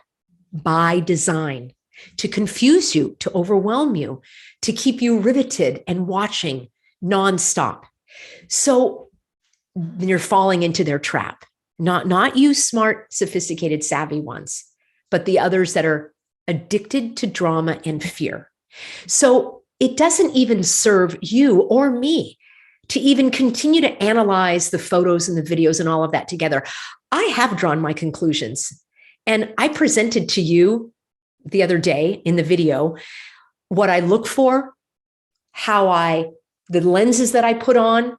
by design, to confuse you, to overwhelm you, to keep you riveted and watching nonstop. So you're falling into their trap. Not you smart, sophisticated, savvy ones, but the others that are addicted to drama and fear. So it doesn't even serve you or me to even continue to analyze the photos and the videos and all of that together. I have drawn my conclusions, and I presented to you the other day in the video what I look for, the lenses that I put on,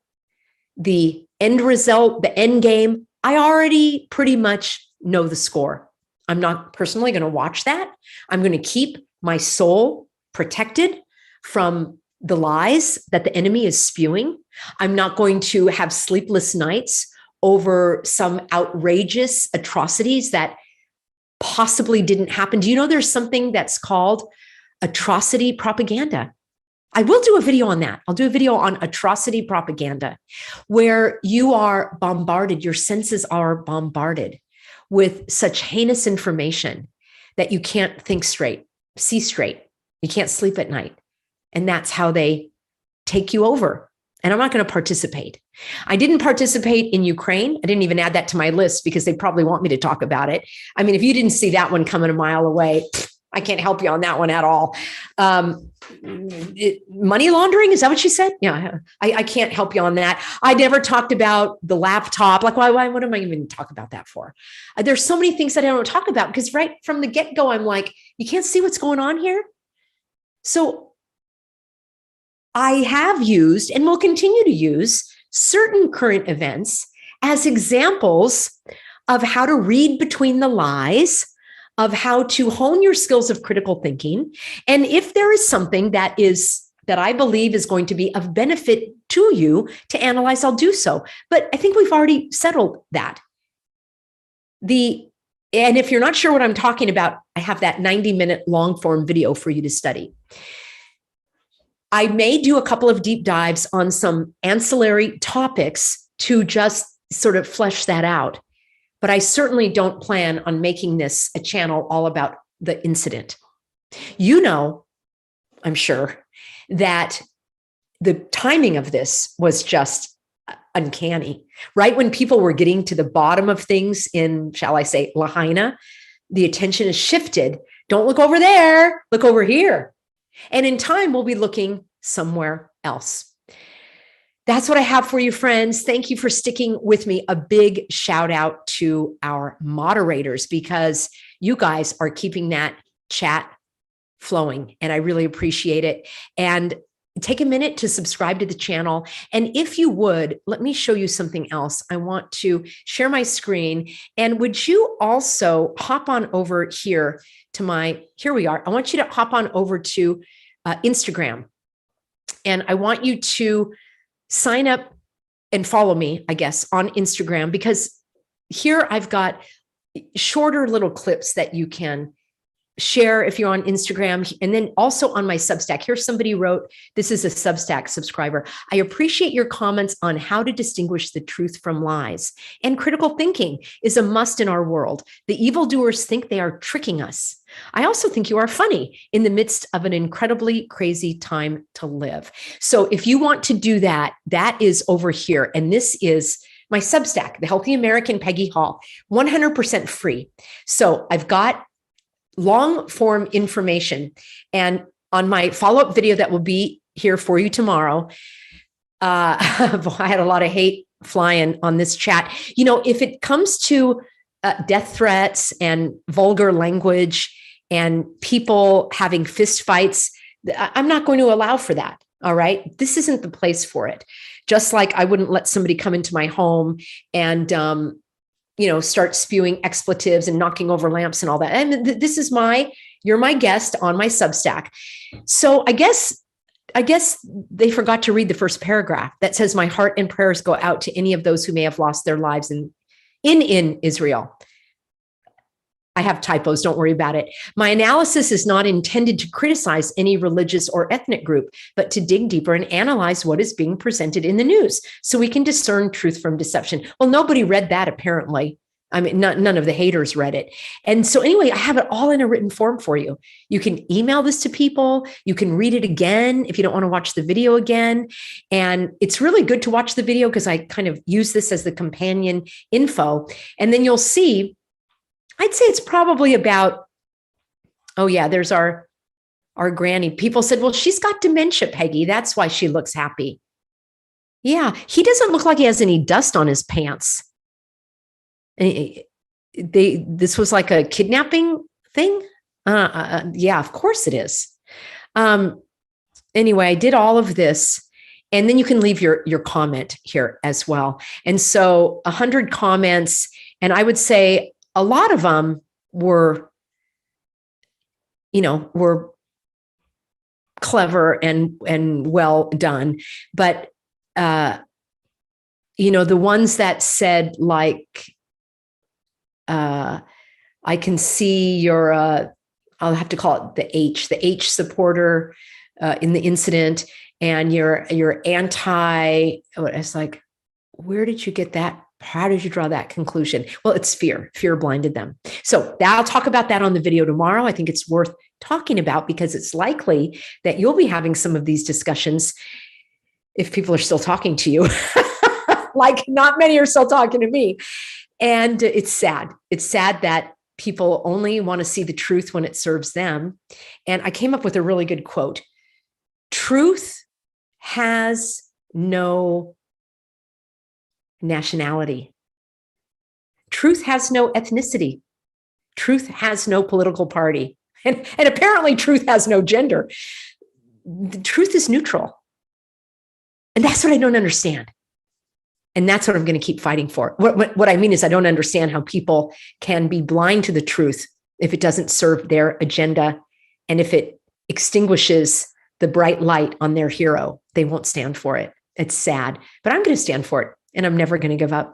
the end result, the end game. I already pretty much know the score. I'm not personally going to watch that. I'm going to keep my soul protected from the lies that the enemy is spewing. I'm not going to have sleepless nights over some outrageous atrocities that possibly didn't happen. Do you know there's something that's called atrocity propaganda? I will do a video on that. I'll do a video on atrocity propaganda, where you are bombarded, your senses are bombarded with such heinous information that you can't think straight, see straight. You can't sleep at night. And that's how they take you over. And I'm not going to participate. I didn't participate in Ukraine. I didn't even add that to my list because they probably want me to talk about it. I mean, if you didn't see that one coming a mile away, I can't help you on that one at all. Money laundering, is that what she said? Yeah, I can't help you on that. I never talked about the laptop. Like, why? What am I even talk about that for? There's so many things that I don't talk about because right from the get-go, I'm like, you can't see what's going on here. So I have used and will continue to use certain current events as examples of how to read between the lies, of how to hone your skills of critical thinking. And if there is something that I believe is going to be of benefit to you to analyze, I'll do so. But I think we've already settled that. And if you're not sure what I'm talking about, I have that 90-minute long form video for you to study. I may do a couple of deep dives on some ancillary topics to just sort of flesh that out. But I certainly don't plan on making this a channel all about the incident. You know, I'm sure, that the timing of this was just uncanny. Right when people were getting to the bottom of things in, shall I say, Lahaina, the attention is shifted. Don't look over there, look over here. And in time, we'll be looking somewhere else. That's what I have for you, friends. Thank you for sticking with me. A big shout out to our moderators, because you guys are keeping that chat flowing, and I really appreciate it. And take a minute to subscribe to the channel. And if you would, let me show you something else. I want to share my screen. And would you also hop on over here to here we are. I want you to hop on over to Instagram. And I want you to sign up and follow me, I guess, on Instagram, because here I've got shorter little clips that you can share if you're on Instagram, and then also on my Substack. Here's somebody wrote, this is a Substack subscriber. I appreciate your comments on how to distinguish the truth from lies. And critical thinking is a must in our world. The evildoers think they are tricking us. I also think you are funny in the midst of an incredibly crazy time to live. So if you want to do that, that is over here. And this is my Substack, The Healthy American, Peggy Hall, 100% free. So I've got long form information. And on my follow-up video that will be here for you tomorrow, I had a lot of hate flying on this chat. You know, if it comes to death threats and vulgar language and people having fist fights, I'm not going to allow for that. All right. This isn't the place for it. Just like I wouldn't let somebody come into my home and, start spewing expletives and knocking over lamps and all that. And this is you're my guest on my Substack. So I guess they forgot to read the first paragraph that says, my heart and prayers go out to any of those who may have lost their lives in Israel. I have typos, don't worry about it. My analysis is not intended to criticize any religious or ethnic group, but to dig deeper and analyze what is being presented in the news so we can discern truth from deception. Well, nobody read that apparently. I mean, none of the haters read it. And so anyway, I have it all in a written form for you. You can email this to people. You can read it again if you don't want to watch the video again. And it's really good to watch the video because I kind of use this as the companion info. And then you'll see, I'd say it's probably about, oh yeah, there's our granny. People said, well, she's got dementia, Peggy. That's why she looks happy. Yeah, he doesn't look like he has any dust on his pants. This was like a kidnapping thing. Yeah, of course it is. Anyway, I did all of this. And then you can leave your comment here as well. And so 100 comments, and I would say, a lot of them were clever and well done. But, the ones that said like, I can see you're, I'll have to call it the H supporter in the incident, and you're anti, it's like, where did you get that? How did you draw that conclusion? Well, it's fear. Fear blinded them. So I'll talk about that on the video tomorrow. I think it's worth talking about because it's likely that you'll be having some of these discussions if people are still talking to you. Like not many are still talking to me. And it's sad. It's sad that people only want to see the truth when it serves them. And I came up with a really good quote. Truth has no nationality. Truth has no ethnicity. Truth has no political party. And apparently truth has no gender. The truth is neutral. And that's what I don't understand. And that's what I'm going to keep fighting for. What I mean is I don't understand how people can be blind to the truth if it doesn't serve their agenda. And if it extinguishes the bright light on their hero, they won't stand for it. It's sad, but I'm going to stand for it. And I'm never going to give up.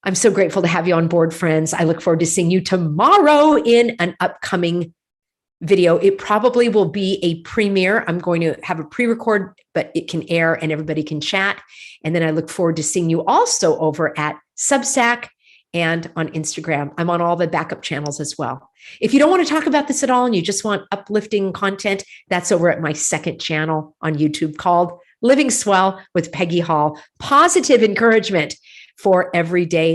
I'm so grateful to have you on board, friends. I look forward to seeing you tomorrow in an upcoming video. It probably will be a premiere. I'm going to have a pre-record, but it can air and everybody can chat. And then I look forward to seeing you also over at Substack and on Instagram. I'm on all the backup channels as well. If you don't want to talk about this at all and you just want uplifting content, that's over at my second channel on YouTube called Living Swell with Peggy Hall. Positive encouragement for everyday